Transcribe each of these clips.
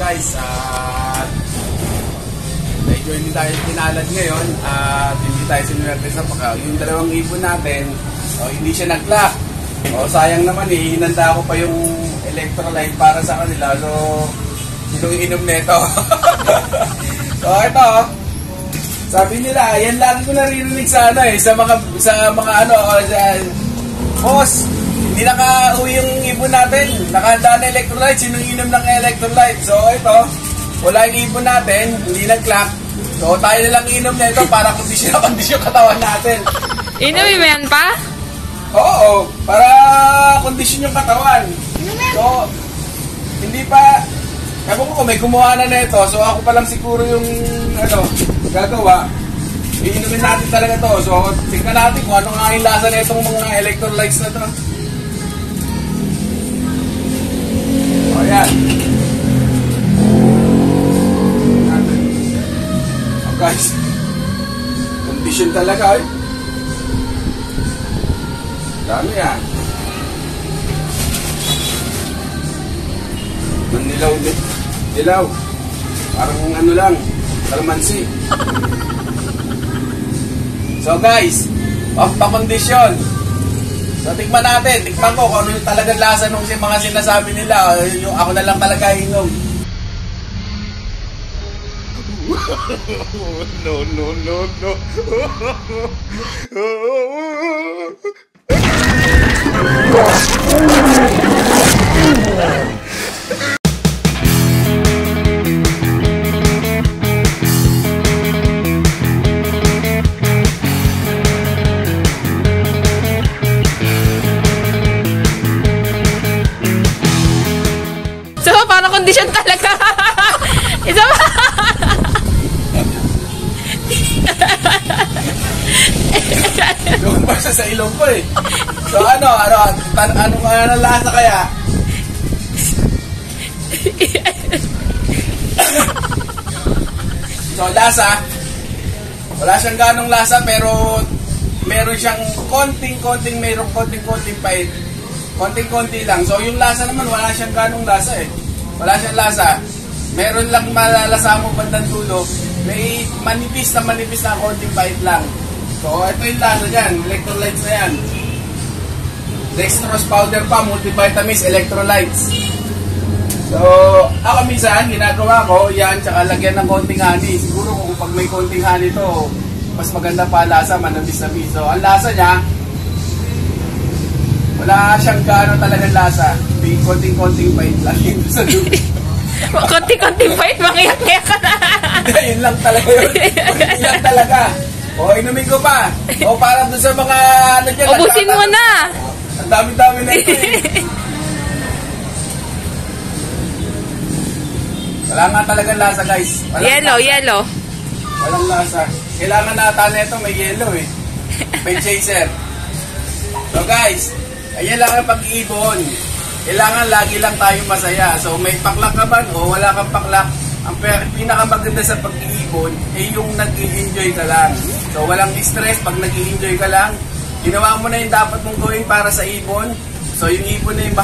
Guys, medyo hindi tayo pinalad ngayon at hindi tayo sinuwerte sa paka. Yung dalawang ibon natin, hindi siya nag-lock. Sayang naman hinanda ko pa yung electrolyte para sa kanila. So, sinong inom nito? So, ito, sabi nila, yan lagi ko naririnig sa boss, hindi naka-uwi yung ibon natin. Nakahanda na electrolyte. Sinong inom ng electrolyte? So, ito, wala yung ibon natin. Hindi nag-clock. So, tayo nilang inom na ito para kondisyon katawan natin. Inumin mo yan pa? Oo, para kondisyon yung katawan. So, hindi pa, ewan ko may gumawa na ito. So, ako pa lang siguro yung, gagawa. Iinumin natin talaga to. So, tingnan natin kung ano nga yung lasa na itong mga electrolytes na to. O, yan. Oh, guys. Condition talaga, eh. Dami yan. Manilaw din. Dilaw. Parang ano lang. Kalamansi. So guys, pa-kondisyon. So tikman natin. Tikman ko kung ano yung talagang lasa nung mga sinasabi nila. Yung ako na lang talaga inom. No. Kondisyon talaga. Isa pa. Doon pa siya sa ilong ko eh. So ano lasa kaya? So lasa, wala siyang ganong lasa pero meron siyang konting pait. Konting-konti lang. So yung lasa naman wala siyang ganong lasa eh. Wala siyang lasa. Meron lang malalasa mo bandang dulo. May manipis na konting pait lang. So, ito yung lasa dyan. Electrolytes na yan. Dextrose powder pa, multivitamins, electrolytes. So, ako minsan, ginagawa ko, yan, tsaka lagyan ng konting honey. Siguro kung pag may konting honey to, mas maganda pa lasa, manamis-namis. So, ang lasa niya, wala siyang gaano talagang lasa. May konting-konting pait lang yun sa dulo. Konting-konting pait, mangiyak-iyak ka na. Yun lang talaga yun. Yun lang talaga. Inumin ko pa. Para doon sa mga dyan. Ubusin mo na. Ang dami-dami na ito eh. Wala nga talagang lasa guys. Yellow. Walang lasa. Kailangan nata na ito may yellow eh. May chaser. So guys, ayan lang ang pag-iibon. Kailangan lagi lang tayong masaya. So may paklak ka man o wala kang paklak, ang pinakamaganda sa pag-iibon ay yung nag-i-enjoy ka lang. So walang stress pag nag-i-enjoy ka lang. Ginawa mo na yung dapat mong gawin para sa ibon. So yung ibon na yung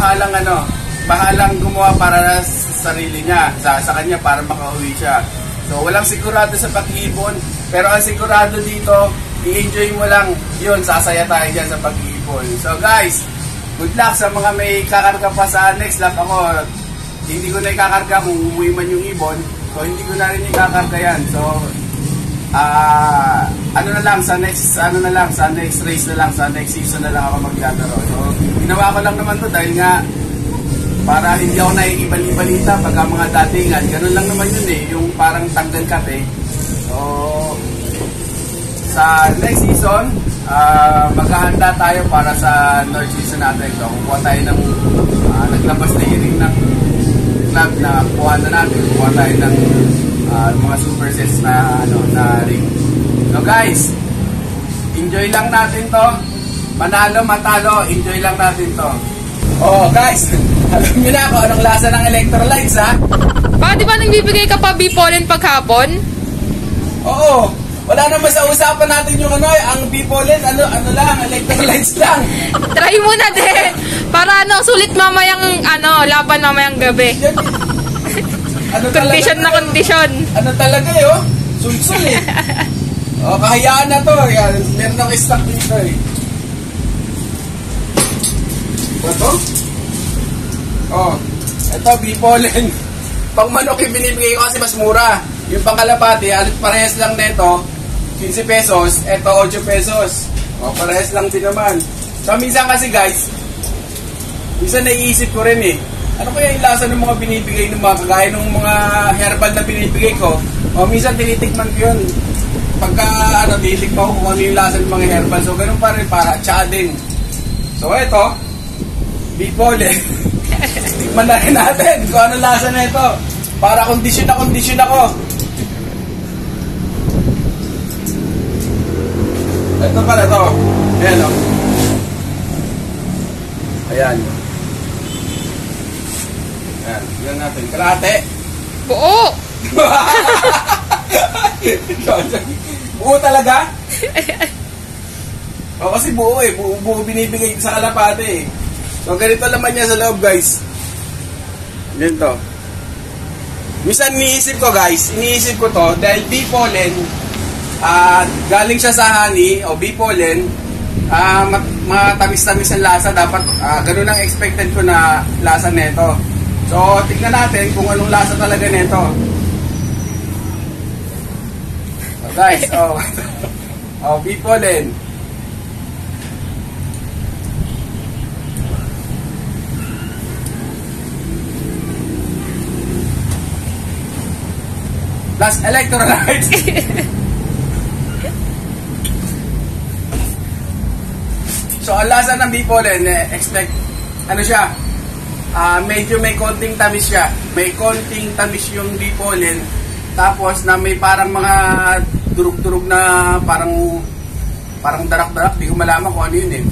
bahalang gumawa para sa sarili niya, sa kanya para makauwi siya. So walang sigurado sa pag-iibon, pero ang sigurado dito, i-enjoy mo lang yun, sasaya tayo dyan sa pag-iibon. So guys, good luck sa mga may kakarga pa sa next lap. Ako, hindi ko na ikakarga kung umuwi man yung ibon. So, hindi ko na rin ikakarga yan. So, sa next race na lang, sa next season na lang ako maglalaro. So, ginawa ko lang naman to dahil nga, para hindi ako naiibali-balita pagka mga datingan. Ganun lang naman yun eh, yung parang tanggal kape. So, sa next season, maghahanda tayo para sa North season natin. So, kukuha tayo ng naglabas na hearing ng club na kuha na natin. Kuha tayo ng mga super sets na ring. So guys, enjoy lang natin to. Manalo, matalo, enjoy lang natin to. Guys, alam nyo na kung anong lasa ng electrolytes ha? Di ba nagbibigay ka pa B-pollen paghapon? Oo. Wala naman sa usapan natin yung ang B-pollen, lang, electrolytes lang. Try mo na din. Para sulit mamayang laban mamayang gabi. Ano Kondisyon na kondisyon. Ano talaga eh, oh. Sulsul eh. Oh, kahayaan na to. Yan. Meron akong stock dito eh. Ito? Oh. Ito, B-pollen. Pang manok yung binibigay ko kasi mas mura. Yung pangkalapati, alit parehas lang nito. 15 pesos. Ito, 8 pesos. Oh, parehas lang din naman. So, minsan kasi guys, minsan naiisip ko rin eh. Ano kaya yung lasa ng mga binibigay ng mga kagaya ng mga herbal na binibigay ko? O minsan tinitikman ko yun. Pagka tinitikman ko kung ano yung lasa ng mga herbal. So ganun pa rin, para tsa din. So eto, B-pollen. Tikman na rin natin kung ano lasa na ito. Para kondisyon ako. Ito pala to. Ayan o. Ayan. Ayan, tignan natin. Karate. Buo! Buo talaga? O kasi buo eh. Buo binibigay sa kalapate eh. So ganito naman niya sa loob guys. Ganito. Minsan iniisip ko to dahil B-pollen, galing siya sa honey o B-pollen, matamis-tamis ang lasa. Dapat ganun ang expected ko na lasa nito. So, tignan natin kung anong lasa talaga nito. So, guys, B-pollen. Plus electrolytes. So, ang lasa ng B-pollen, expect, ano siya? Medyo may konting tamis siya. May konting tamis yung B-pollen. Tapos na may parang mga durug-durug na parang darak-darak. Di ko malaman kung ano yun eh.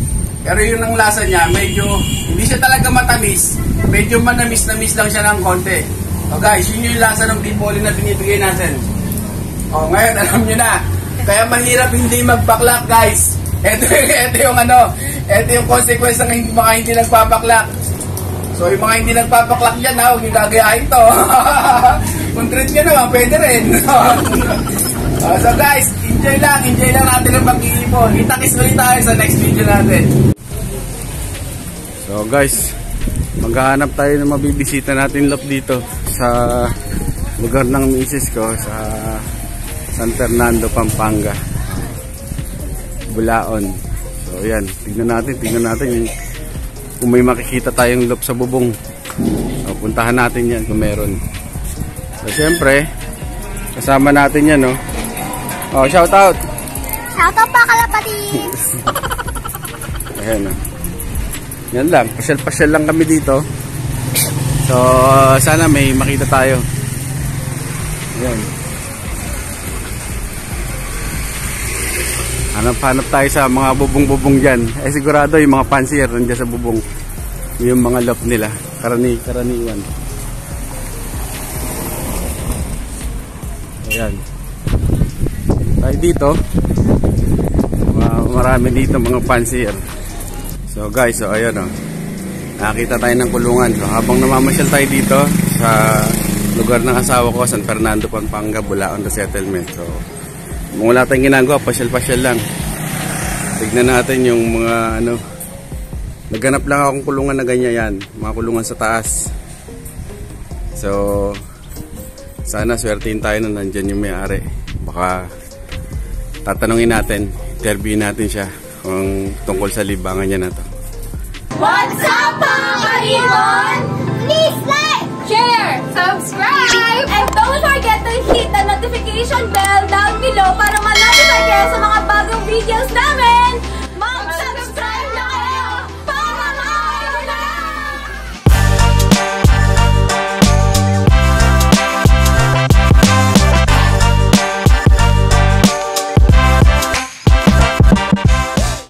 Pero yun ang lasa niya. Medyo, hindi siya talaga matamis. Medyo manamis-namis lang siya ng konti. So guys, yun yung lasa ng B-pollen na binibigay natin. O ngayon, alam nyo na. Kaya mahirap hindi magbaklak guys. Ito yung consequence ng mga hindi nagpapaklak. So, yung mga hindi nagpapaklak dyan, huwag yung gagayahin to. Kung treat nyo naman, pwede rin. So guys, enjoy lang natin ang pag-iipon. Kita-kiss ulit tayo sa next video natin. So guys, maghahanap tayo ng mabibisita natin lop dito sa lugar ng misis ko sa San Fernando, Pampanga, Bulaon. So yan, tignan natin yung kung may makikita tayong lop sa bubong. So, puntahan natin yan kung meron. So syempre, kasama natin yan, no? Oh, shout out! Shout out pa kalapatis! Ayan, no? Yan lang, pasyal-pasyal lang kami dito. So sana may makita tayo. Ayan. Hanap tayo sa mga bubong-bubong dyan. Sigurado yung mga pansier nandiyan sa bubong. Yung mga lop nila. Karaniwan. Ayan. Tayo dito. Marami dito mga pansier. So guys, ayan o. Nakakita tayo ng kulungan. So habang namamasyal tayo dito sa lugar ng asawa ko, San Fernando, Pampanga, Bulaon Resettlement. So wala tayong ginagawa, pasyal-pasyal lang. Tignan natin yung mga naghanap lang akong kulungan na ganyan yan. Mga kulungan sa taas. So sana swertein tayo na nandyan yung may-ari. Baka tatanungin natin, interviewin natin siya kung tungkol sa libangan niya na to. What's up mga karibon? Please like, share, subscribe, and don't forget to hit the notification bell down below para ma-notify kayo sa mga bagong videos namin!